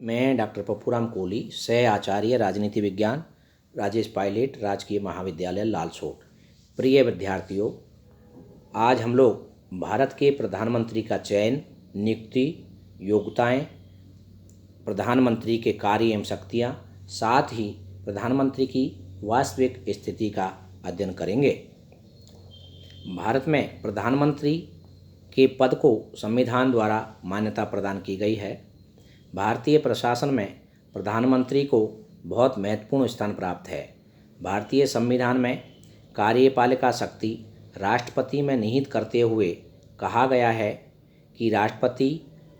मैं डॉक्टर पप्पूराम कोहली, सह आचार्य राजनीति विज्ञान, राजेश पायलट, राजकीय महाविद्यालय लालसोट। प्रिय विद्यार्थियों, आज हम लोग भारत के प्रधानमंत्री का चयन, नियुक्ति, योग्यताएं, प्रधानमंत्री के कार्य एवं शक्तियाँ, साथ ही प्रधानमंत्री की वास्तविक स्थिति का अध्ययन करेंगे। भारत में प्रधानमंत्री के पद को संविधान द्वारा मान्यता प्रदान की गई है। भारतीय प्रशासन में प्रधानमंत्री को बहुत महत्वपूर्ण स्थान प्राप्त है। भारतीय संविधान में कार्यपालिका शक्ति राष्ट्रपति में निहित करते हुए कहा गया है कि राष्ट्रपति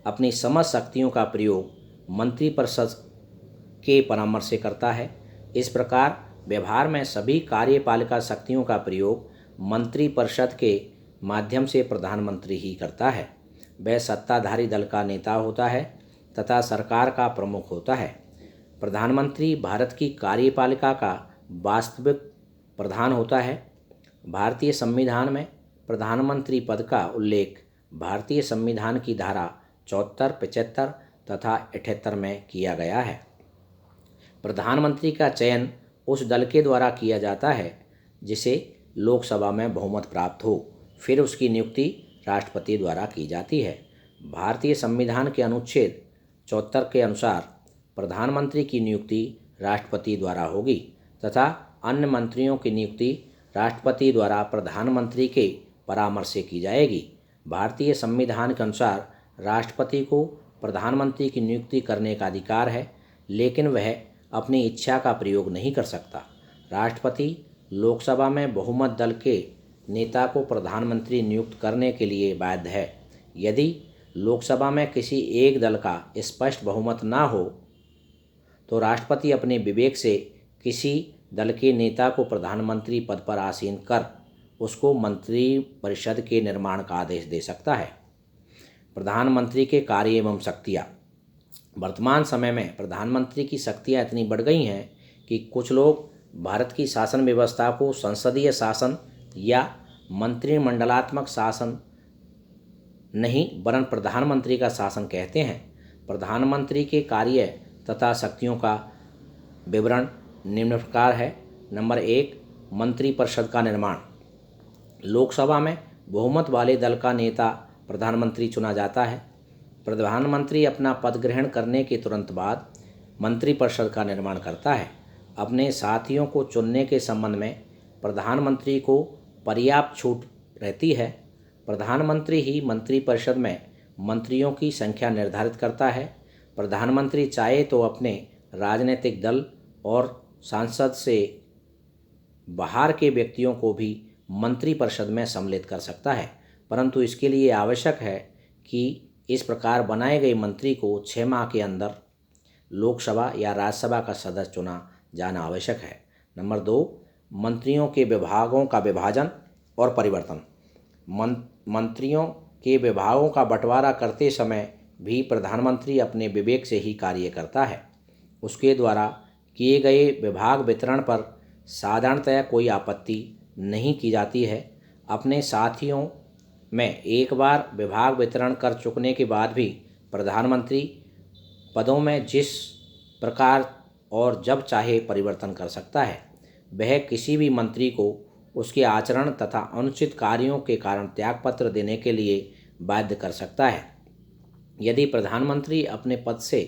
अपनी समस्त शक्तियों का प्रयोग मंत्रिपरिषद के परामर्श से करता है। इस प्रकार व्यवहार में सभी कार्यपालिका शक्तियों का प्रयोग मंत्रिपरिषद के माध्यम से प्रधानमंत्री ही करता है। वह सत्ताधारी दल का नेता होता है तथा सरकार का प्रमुख होता है। प्रधानमंत्री भारत की कार्यपालिका का वास्तविक प्रधान होता है। भारतीय संविधान में प्रधानमंत्री पद का उल्लेख भारतीय संविधान की धारा 74, 75 तथा 78 में किया गया है। प्रधानमंत्री का चयन उस दल के द्वारा किया जाता है जिसे लोकसभा में बहुमत प्राप्त हो, फिर उसकी नियुक्ति राष्ट्रपति द्वारा की जाती है। भारतीय संविधान के अनुच्छेद 74 के अनुसार प्रधानमंत्री की नियुक्ति राष्ट्रपति द्वारा होगी तथा अन्य मंत्रियों की नियुक्ति राष्ट्रपति द्वारा प्रधानमंत्री के परामर्श से की जाएगी। भारतीय संविधान के अनुसार राष्ट्रपति को प्रधानमंत्री की नियुक्ति करने का अधिकार है, लेकिन वह अपनी इच्छा का प्रयोग नहीं कर सकता। राष्ट्रपति लोकसभा में बहुमत दल के नेता को प्रधानमंत्री नियुक्त करने के लिए बाध्य है। यदि लोकसभा में किसी एक दल का स्पष्ट बहुमत ना हो तो राष्ट्रपति अपने विवेक से किसी दल के नेता को प्रधानमंत्री पद पर आसीन कर उसको मंत्रिपरिषद के निर्माण का आदेश दे सकता है। प्रधानमंत्री के कार्य एवं शक्तियाँ। वर्तमान समय में प्रधानमंत्री की शक्तियाँ इतनी बढ़ गई हैं कि कुछ लोग भारत की शासन व्यवस्था को संसदीय शासन या मंत्रिमंडलात्मक शासन नहीं वरन प्रधानमंत्री का शासन कहते हैं। प्रधानमंत्री के कार्य तथा शक्तियों का विवरण निम्न प्रकार है। नंबर 1, मंत्रिपरिषद का निर्माण। लोकसभा में बहुमत वाले दल का नेता प्रधानमंत्री चुना जाता है। प्रधानमंत्री अपना पद ग्रहण करने के तुरंत बाद मंत्रिपरिषद का निर्माण करता है। अपने साथियों को चुनने के संबंध में प्रधानमंत्री को पर्याप्त छूट रहती है। प्रधानमंत्री ही मंत्रिपरिषद में मंत्रियों की संख्या निर्धारित करता है। प्रधानमंत्री चाहे तो अपने राजनीतिक दल और सांसद से बाहर के व्यक्तियों को भी मंत्रिपरिषद में सम्मिलित कर सकता है, परंतु इसके लिए आवश्यक है कि इस प्रकार बनाए गए मंत्री को 6 माह के अंदर लोकसभा या राज्यसभा का सदस्य चुना जाना आवश्यक है। नंबर 2, मंत्रियों के विभागों का विभाजन और परिवर्तन। मंत्रियों के विभागों का बंटवारा करते समय भी प्रधानमंत्री अपने विवेक से ही कार्य करता है। उसके द्वारा किए गए विभाग वितरण पर साधारणतया कोई आपत्ति नहीं की जाती है। अपने साथियों में एक बार विभाग वितरण कर चुकने के बाद भी प्रधानमंत्री पदों में जिस प्रकार और जब चाहे परिवर्तन कर सकता है। वह किसी भी मंत्री को उसके आचरण तथा अनुचित कार्यों के कारण त्यागपत्र देने के लिए बाध्य कर सकता है। यदि प्रधानमंत्री अपने पद से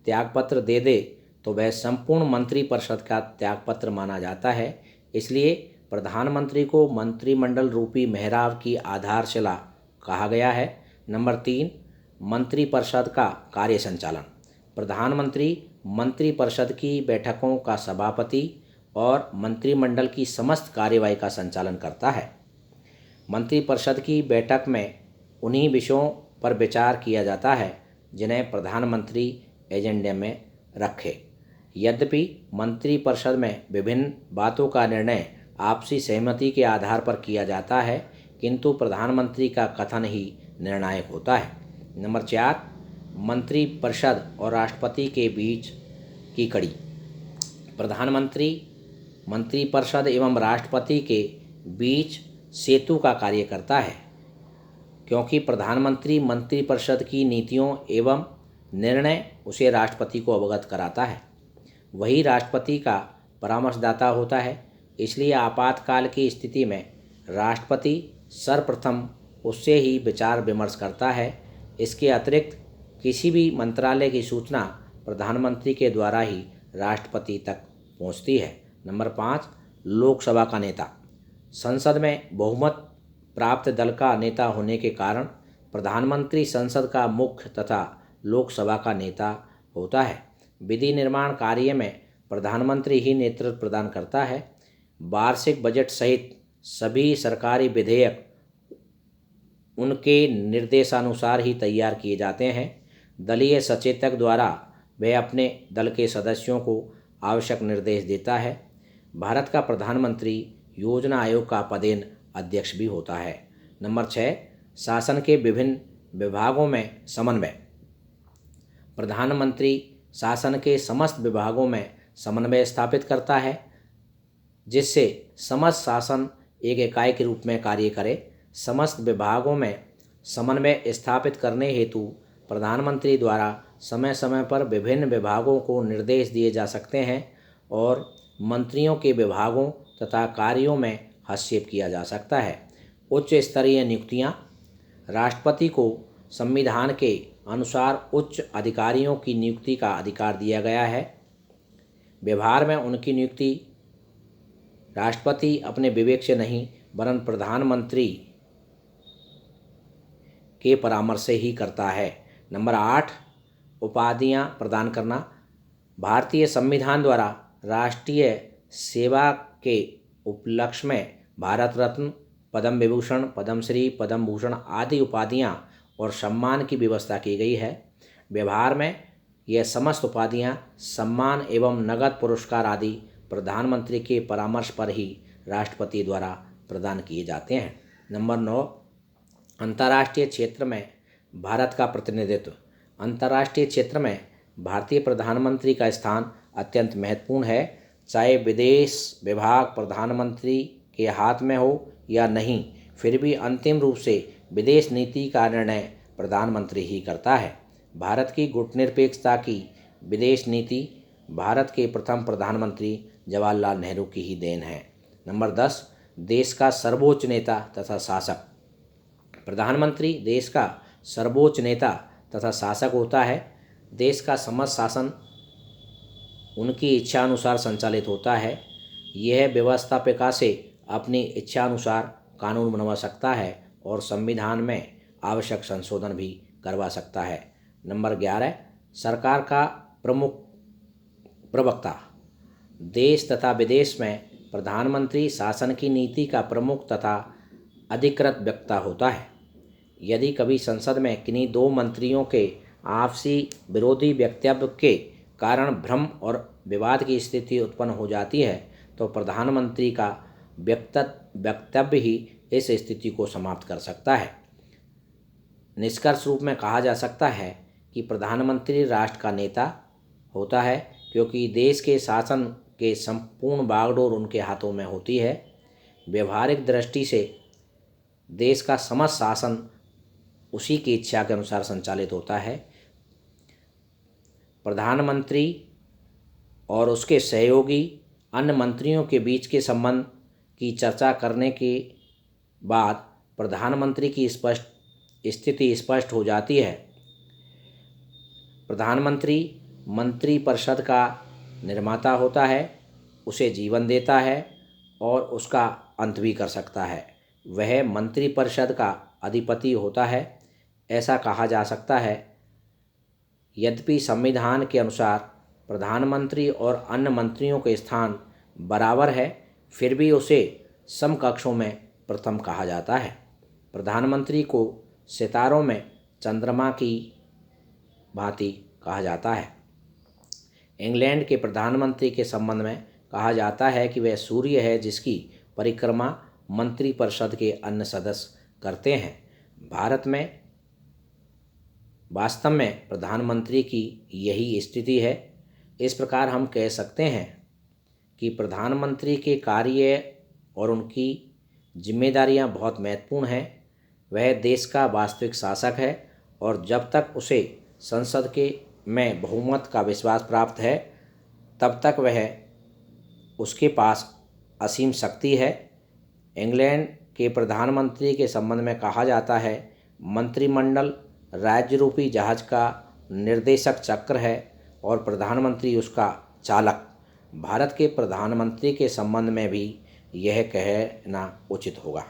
त्यागपत्र दे दे तो वह संपूर्ण मंत्रिपरिषद का त्यागपत्र माना जाता है। इसलिए प्रधानमंत्री को मंत्रिमंडल रूपी मेहराब की आधारशिला कहा गया है। नंबर 3, मंत्रिपरिषद का कार्य संचालन। प्रधानमंत्री मंत्रिपरिषद की बैठकों का सभापति और मंत्रिमंडल की समस्त कार्यवाही का संचालन करता है। मंत्रिपरिषद की बैठक में उन्हीं विषयों पर विचार किया जाता है जिन्हें प्रधानमंत्री एजेंडे में रखे। यद्यपि मंत्रिपरिषद में विभिन्न बातों का निर्णय आपसी सहमति के आधार पर किया जाता है, किंतु प्रधानमंत्री का कथन ही निर्णायक होता है। नंबर 4, मंत्रिपरिषद और राष्ट्रपति के बीच की कड़ी। प्रधानमंत्री मंत्रिपरिषद एवं राष्ट्रपति के बीच सेतु का कार्य करता है, क्योंकि प्रधानमंत्री मंत्रिपरिषद की नीतियों एवं निर्णय उसे राष्ट्रपति को अवगत कराता है। वही राष्ट्रपति का परामर्शदाता होता है। इसलिए आपातकाल की स्थिति में राष्ट्रपति सर्वप्रथम उससे ही विचार विमर्श करता है। इसके अतिरिक्त किसी भी मंत्रालय की सूचना प्रधानमंत्री के द्वारा ही राष्ट्रपति तक पहुंचती है। नंबर 5, लोकसभा का नेता। संसद में बहुमत प्राप्त दल का नेता होने के कारण प्रधानमंत्री संसद का मुख्य तथा लोकसभा का नेता होता है। विधि निर्माण कार्य में प्रधानमंत्री ही नेतृत्व प्रदान करता है। वार्षिक बजट सहित सभी सरकारी विधेयक उनके निर्देशानुसार ही तैयार किए जाते हैं। दलीय सचेतक द्वारा वह अपने दल के सदस्यों को आवश्यक निर्देश देता है। भारत का प्रधानमंत्री योजना आयोग का पदेन अध्यक्ष भी होता है। नंबर 6, शासन के विभिन्न विभागों में समन्वय। प्रधानमंत्री शासन के समस्त विभागों में समन्वय स्थापित करता है, जिससे समस्त शासन एक इकाई के रूप में कार्य करे। समस्त विभागों में समन्वय स्थापित करने हेतु प्रधानमंत्री द्वारा समय समय पर विभिन्न विभागों को निर्देश दिए जा सकते हैं और मंत्रियों के विभागों तथा कार्यों में हस्तक्षेप किया जा सकता है। उच्च स्तरीय नियुक्तियां। राष्ट्रपति को संविधान के अनुसार उच्च अधिकारियों की नियुक्ति का अधिकार दिया गया है। व्यवहार में उनकी नियुक्ति राष्ट्रपति अपने विवेक से नहीं वरन प्रधानमंत्री के परामर्श से ही करता है। नंबर 8, उपाधियां प्रदान करना। भारतीय संविधान द्वारा राष्ट्रीय सेवा के उपलक्ष्य में भारत रत्न, पद्म विभूषण, पद्मश्री, पद्म भूषण आदि उपाधियां और सम्मान की व्यवस्था की गई है। व्यवहार में यह समस्त उपाधियां, सम्मान एवं नगद पुरस्कार आदि प्रधानमंत्री के परामर्श पर ही राष्ट्रपति द्वारा प्रदान किए जाते हैं। नंबर 9, अंतर्राष्ट्रीय क्षेत्र में भारत का प्रतिनिधित्व। अंतर्राष्ट्रीय क्षेत्र में भारतीय प्रधानमंत्री का स्थान अत्यंत महत्वपूर्ण है। चाहे विदेश विभाग प्रधानमंत्री के हाथ में हो या नहीं, फिर भी अंतिम रूप से विदेश नीति का निर्णय प्रधानमंत्री ही करता है। भारत की गुटनिरपेक्षता की विदेश नीति भारत के प्रथम प्रधानमंत्री जवाहरलाल नेहरू की ही देन है। नंबर 10, देश का सर्वोच्च नेता तथा शासक। प्रधानमंत्री देश का सर्वोच्च नेता तथा शासक होता है। देश का समस्त शासन उनकी इच्छानुसार संचालित होता है। यह व्यवस्थापिका से अपनी इच्छानुसार कानून बनवा सकता है और संविधान में आवश्यक संशोधन भी करवा सकता है। नंबर 11, सरकार का प्रमुख प्रवक्ता। देश तथा विदेश में प्रधानमंत्री शासन की नीति का प्रमुख तथा अधिकृत वक्ता होता है। यदि कभी संसद में किन्हीं दो मंत्रियों के आपसी विरोधी वक्तव्य के कारण भ्रम और विवाद की स्थिति उत्पन्न हो जाती है, तो प्रधानमंत्री का वक्तव्य ही इस स्थिति को समाप्त कर सकता है। निष्कर्ष रूप में कहा जा सकता है कि प्रधानमंत्री राष्ट्र का नेता होता है, क्योंकि देश के शासन के संपूर्ण बागडोर उनके हाथों में होती है। व्यवहारिक दृष्टि से देश का समस्त शासन उसी की इच्छा के अनुसार संचालित होता है। प्रधानमंत्री और उसके सहयोगी अन्य मंत्रियों के बीच के संबंध की चर्चा करने के बाद प्रधानमंत्री की स्थिति स्पष्ट हो जाती है। प्रधानमंत्री मंत्रिपरिषद का निर्माता होता है, उसे जीवन देता है और उसका अंत भी कर सकता है। वह मंत्रिपरिषद का अधिपति होता है। ऐसा कहा जा सकता है, यद्यपि संविधान के अनुसार प्रधानमंत्री और अन्य मंत्रियों के स्थान बराबर है, फिर भी उसे समकक्षों में प्रथम कहा जाता है। प्रधानमंत्री को सितारों में चंद्रमा की भांति कहा जाता है। इंग्लैंड के प्रधानमंत्री के संबंध में कहा जाता है कि वह सूर्य है जिसकी परिक्रमा मंत्रिपरिषद के अन्य सदस्य करते हैं। भारत में वास्तव में प्रधानमंत्री की यही स्थिति है। इस प्रकार हम कह सकते हैं कि प्रधानमंत्री के कार्य और उनकी जिम्मेदारियां बहुत महत्वपूर्ण हैं। वह देश का वास्तविक शासक है और जब तक उसे संसद के में बहुमत का विश्वास प्राप्त है, तब तक वह उसके पास असीम शक्ति है। इंग्लैंड के प्रधानमंत्री के संबंध में कहा जाता है, मंत्रिमंडल राज्य रूपी जहाज का निर्देशक चक्र है और प्रधानमंत्री उसका चालक। भारत के प्रधानमंत्री के संबंध में भी यह कहना उचित होगा।